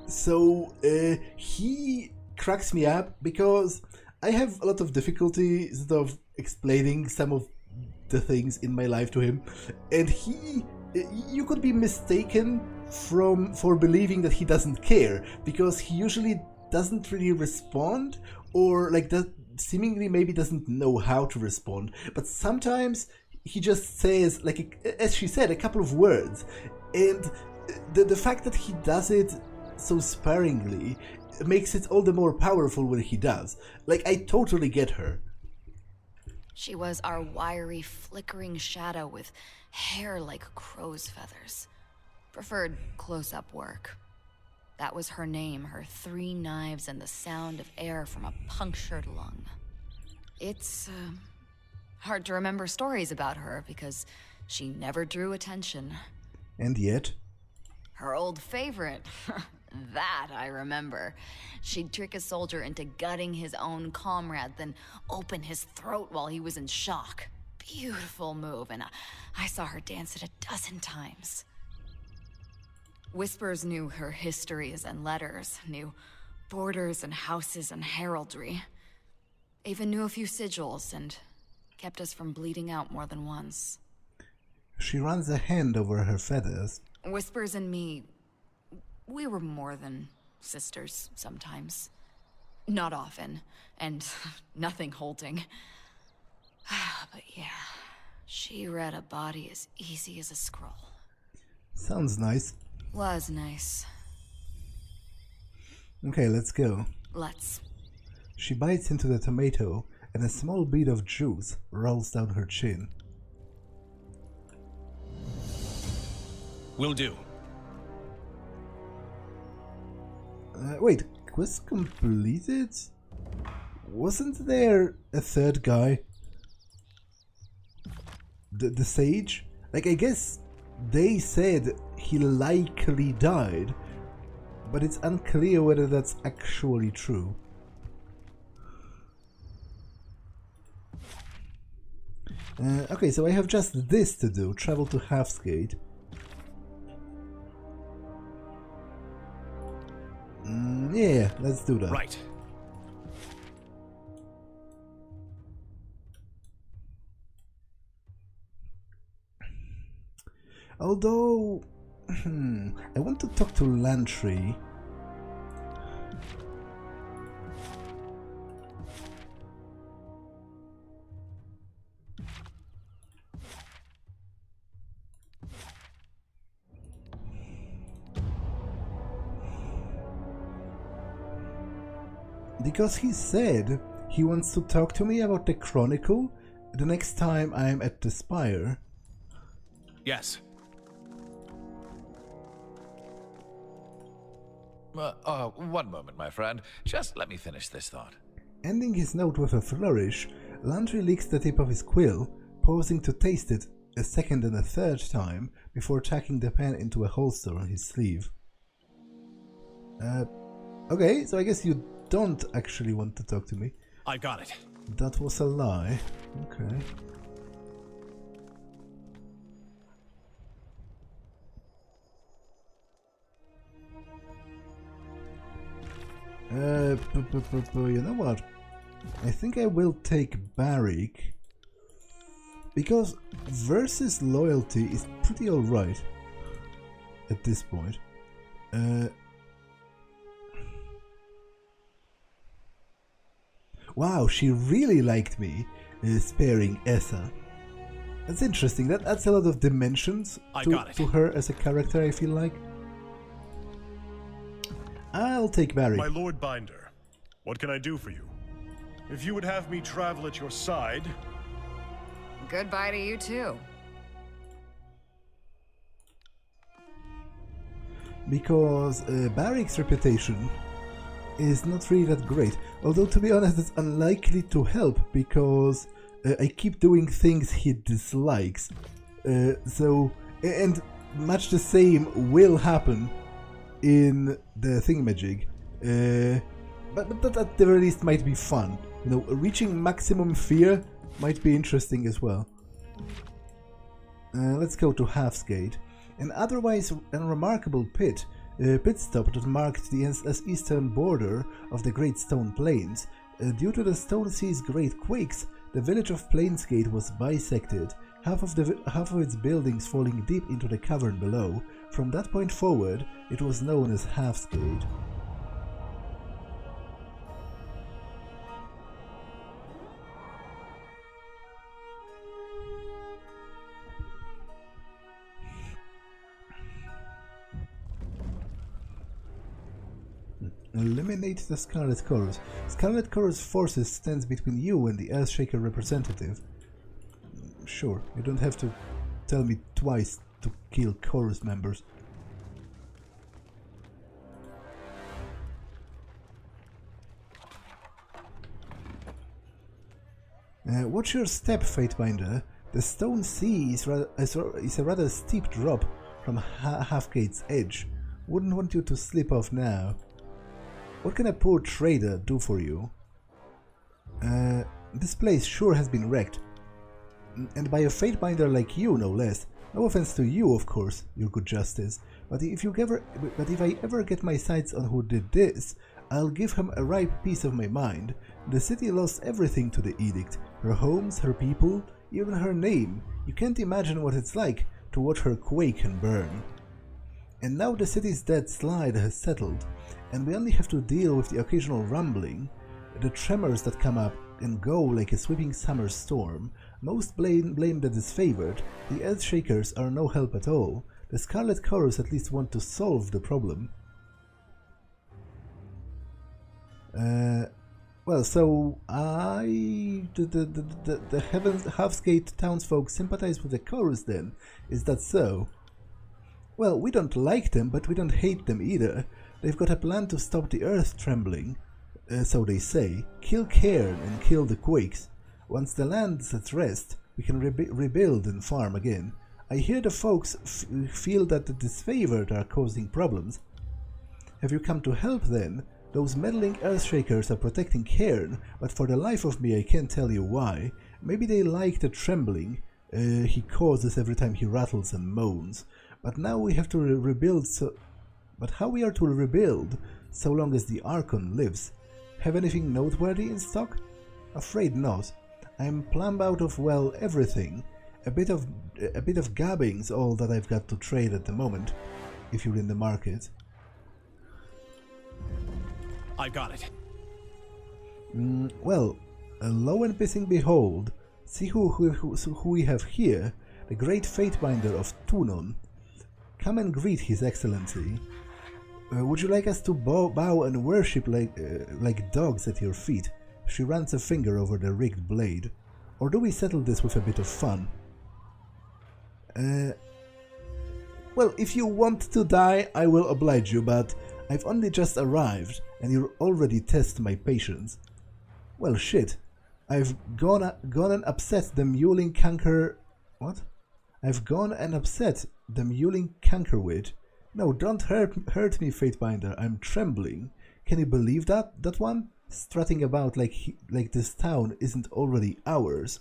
So he cracks me up because I have a lot of difficulty sort of explaining some of the things in my life to him, and you could be mistaken for believing that he doesn't care, because he usually doesn't really respond, or that seemingly maybe doesn't know how to respond, but sometimes he just says, as she said, a couple of words, and the fact that he does it so sparingly makes it all the more powerful when he does. I totally get her. She was our wiry, flickering shadow with hair like crow's feathers. Preferred close-up work. That was her name, her 3 knives and the sound of air from a punctured lung. It's hard to remember stories about her because she never drew attention. And yet? Her old favorite. That I remember. She'd trick a soldier into gutting his own comrade, then open his throat while he was in shock. Beautiful move, and I saw her dance it a dozen times. Whispers knew her histories and letters, knew borders and houses and heraldry. Even knew a few sigils and kept us from bleeding out more than once. She runs a hand over her feathers. Whispers and me, we were more than sisters sometimes. Not often, and nothing holding. But yeah, she read a body as easy as a scroll. Sounds nice. Was nice. Okay, let's go. Let's. She bites into the tomato, and a small bead of juice rolls down her chin. Will do. Wait, quest completed? Wasn't there a third guy? The sage? I guess they said he likely died, but it's unclear whether that's actually true. Okay, so I have just this to do, travel to Halfsgate. Yeah, let's do that. Right. Although, I want to talk to Because he said he wants to talk to me about the Chronicle the next time I'm at the Spire. Yes. One moment, my friend. Just let me finish this thought. Ending his note with a flourish, Landry licks the tip of his quill, pausing to taste it a second and a third time before tucking the pen into a holster on his sleeve. Okay, so I guess you don't actually want to talk to me. I got it. That was a lie. Okay. You know what? I think I will take Barrick, because versus loyalty is pretty alright at this point. Wow, she really liked me sparing Essa. That's interesting. That adds a lot of dimensions to her as a character, I feel like. I'll take Barry. My Lord Binder, what can I do for you? If you would have me travel at your side... Goodbye to you too. Because Barrick's reputation is not really that great. Although, to be honest, it's unlikely to help because I keep doing things he dislikes. And much the same will happen in the thingamajig. But that at the very least might be fun. You know, reaching maximum fear might be interesting as well. Let's go to Halfsgate. An otherwise unremarkable pit stop that marked the eastern border of the Great Stone Plains. Due to the Stone Sea's great quakes, the village of Plainsgate was bisected, half of its buildings falling deep into the cavern below. From that point forward, it was known as Halfsgate. Eliminate the Scarlet Chorus. Scarlet Chorus forces stands between you and the Earthshaker representative. Sure, you don't have to tell me twice to kill Chorus members. Watch your step, Fatebinder. The Stone Sea is a rather steep drop from Halfgate's edge. Wouldn't want you to slip off now. What can a poor trader do for you? This place sure has been wrecked. And by a Fatebinder like you, no less. No offense to you, of course, your good justice. But if I ever get my sights on who did this, I'll give him a ripe piece of my mind. The city lost everything to the edict. Her homes, her people, even her name. You can't imagine what it's like to watch her quake and burn. And now the city's dead slide has settled, and we only have to deal with the occasional rumbling, the tremors that come up and go like a sweeping summer storm. Most blame the disfavored. The Earthshakers are no help at all. The Scarlet Chorus at least want to solve the problem. Well, so the Halfsgate townsfolk sympathize with the Chorus then? Is that so? Well, we don't like them, but we don't hate them either. They've got a plan to stop the earth trembling, so they say. Kill Cairn and kill the quakes. Once the land's at rest, we can rebuild and farm again. I hear the folks feel that the disfavored are causing problems. Have you come to help then? Those meddling Earthshakers are protecting Cairn, but for the life of me I can't tell you why. Maybe they like the trembling he causes every time he rattles and moans. But now we have to rebuild, but how we are to rebuild so long as the Archon lives? Have anything noteworthy in stock? Afraid not. I'm plumb out of, well, everything. A bit of gabbing's all that I've got to trade at the moment, if you're in the market. I got it. Well, lo and behold, see who we have here, the great Fatebinder of Tunon. Come and greet His Excellency. Would you like us to bow and worship like dogs at your feet? She runs a finger over the rigged blade. Or do we settle this with a bit of fun? Well, if you want to die, I will oblige you, but I've only just arrived, and you already test my patience. Well, shit. I've gone and upset the mewling canker... What? I've gone and upset the mewling cankerwit. No, don't hurt me, Fatebinder. I'm trembling. Can you believe that one? Strutting about like this town isn't already ours.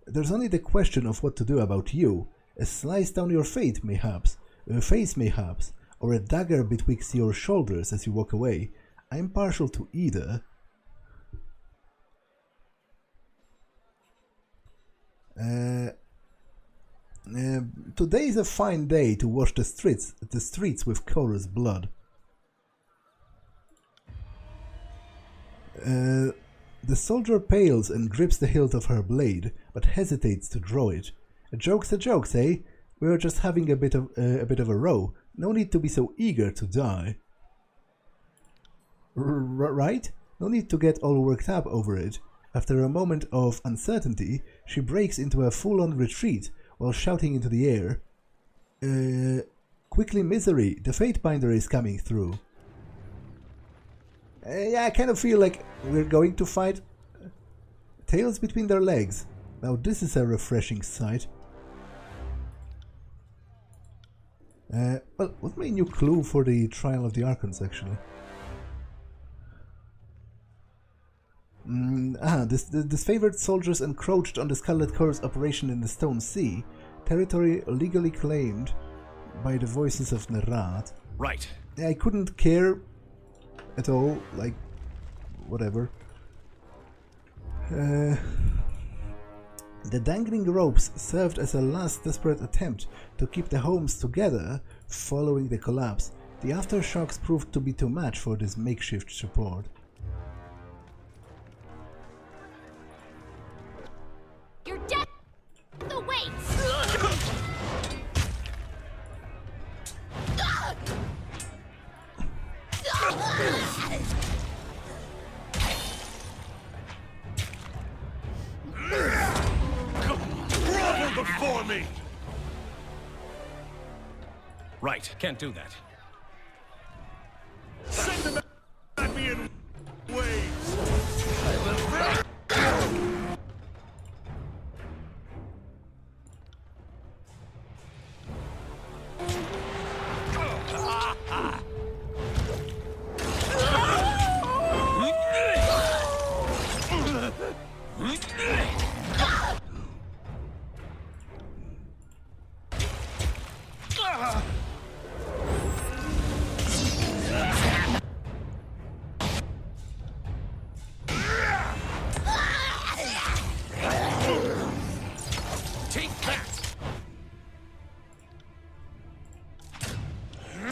There's only the question of what to do about you. A slice down your face, mayhaps, or a dagger betwixt your shoulders as you walk away. I'm partial to either. Today is a fine day to wash the streets with chorus blood. The soldier pales and grips the hilt of her blade, but hesitates to draw it. A joke's a joke, eh? We were just having a bit of a row. No need to be so eager to die. Right? No need to get all worked up over it. After a moment of uncertainty, she breaks into a full-on retreat while shouting into the air. Quickly, misery! The Fatebinder is coming through. Yeah, I kind of feel like we're going to fight. Tails between their legs. Now this is a refreshing sight. Well, what's my new clue for the Trial of the Archons, actually? Disfavored soldiers encroached on the Scarlet Corps' operation in the Stone Sea, territory legally claimed by the voices of Nerat. Right. I couldn't care at all, like, whatever. The dangling ropes served as a last desperate attempt to keep the homes together following the collapse. The aftershocks proved to be too much for this makeshift support. You're dead! The weights! Grovel before me! Right, can't do that. Send them at me in waves!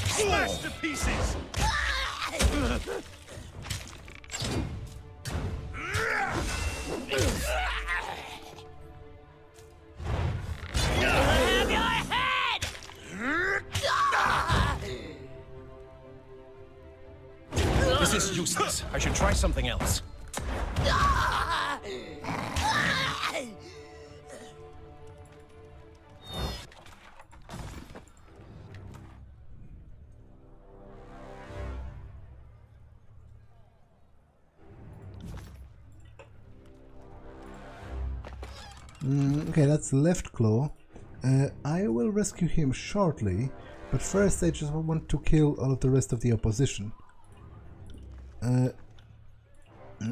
Smash to pieces! Have your head! This is useless. I should try something else. Okay, that's Left Claw. I will rescue him shortly, but first I just want to kill all of the rest of the opposition.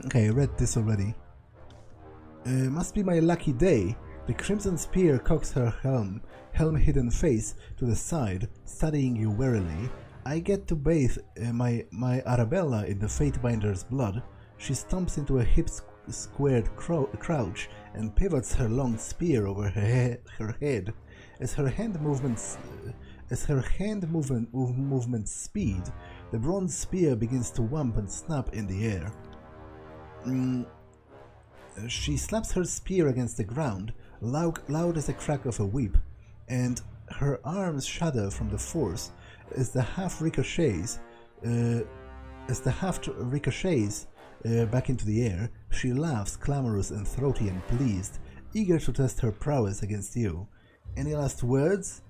Okay, I read this already. Must be my lucky day. The Crimson Spear cocks her helm-hidden face to the side, studying you warily. I get to bathe my Arabella in the Fatebinder's blood. She stomps into a hip-squared crouch and pivots her long spear over her head. As her hand movements speed, the bronze spear begins to whump and snap in the air. She slaps her spear against the ground, loud as the crack of a whip, and her arms shudder from the force as the half ricochets As the haft ricochets back into the air, she laughs, clamorous and throaty and pleased, eager to test her prowess against you. Any last words?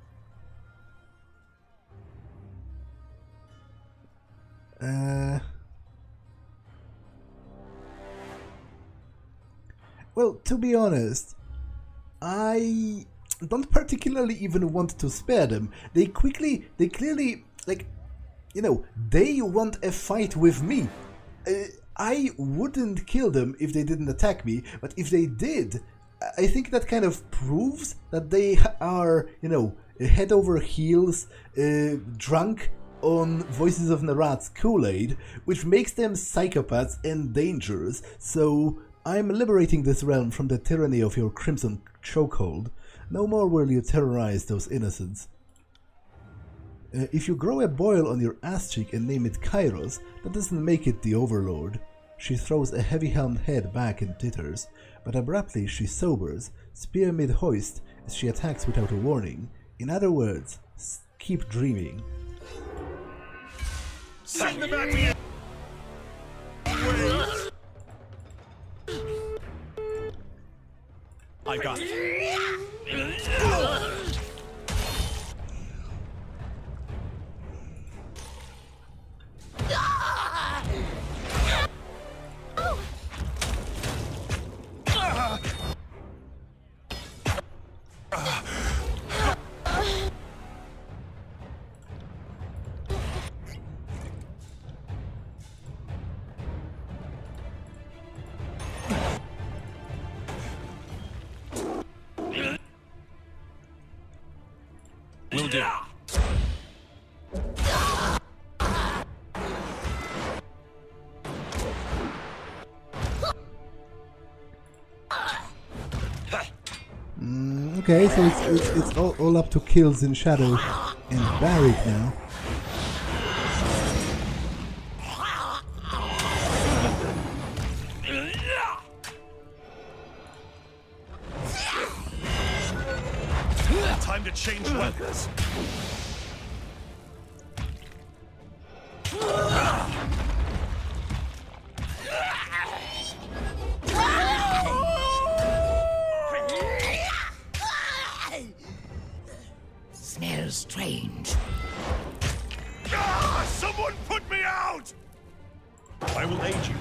Well, to be honest, I don't particularly even want to spare them. They clearly, like, you know, they want a fight with me. I wouldn't kill them if they didn't attack me, but if they did, I think that kind of proves that they are, you know, head over heels, drunk on Voices of Narat's Kool-Aid, which makes them psychopaths and dangerous, so I'm liberating this realm from the tyranny of your crimson chokehold. No more will you terrorize those innocents. If you grow a boil on your ass cheek and name it Kairos, that doesn't make it the Overlord. She throws a heavy-helmed head back and titters, but abruptly she sobers, spear mid-hoist, as she attacks without a warning. In other words, keep dreaming. Send them at me! I got it. Will do. Okay, so it's all up to kills in shadow and buried now. Time to change weapons. Smells strange. Someone put me out! I will aid you.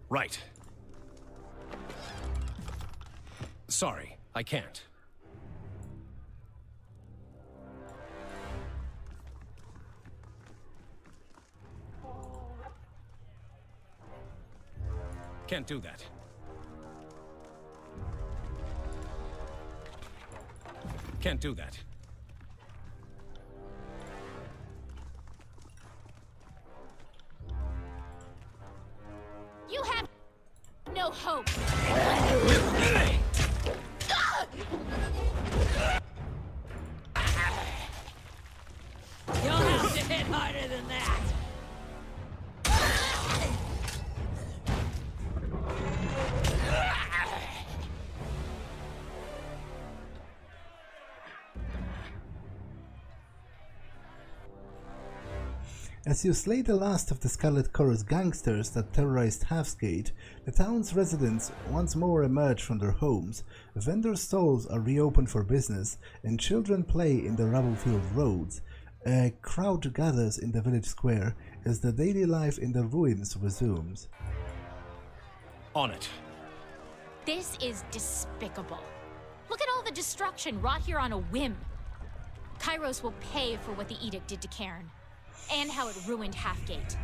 Right. Sorry, I can't. Can't do that. Can't do that. You have no hope. You'll have to hit harder than that. As you slay the last of the Scarlet Chorus gangsters that terrorized Halfsgate, the town's residents once more emerge from their homes, vendor stalls are reopened for business, and children play in the rubble-filled roads. A crowd gathers in the village square as the daily life in the ruins resumes. On it. This is despicable. Look at all the destruction wrought here on a whim. Kairos will pay for what the edict did to Cairn, and how it ruined Halfgate.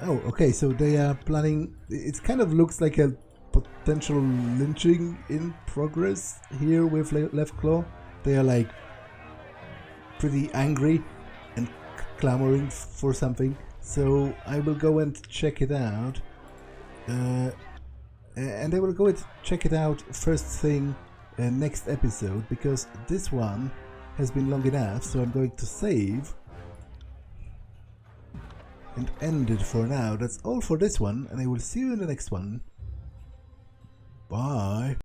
Oh, okay, so they are planning... It kind of looks like a potential lynching in progress here with Left Claw. They are like pretty angry and clamoring for something. So I will go and check it out. and I will go and check it out first thing next episode, because this one has been long enough, so I'm going to save and end it for now. That's all for this one, and I will see you in the next one. Bye.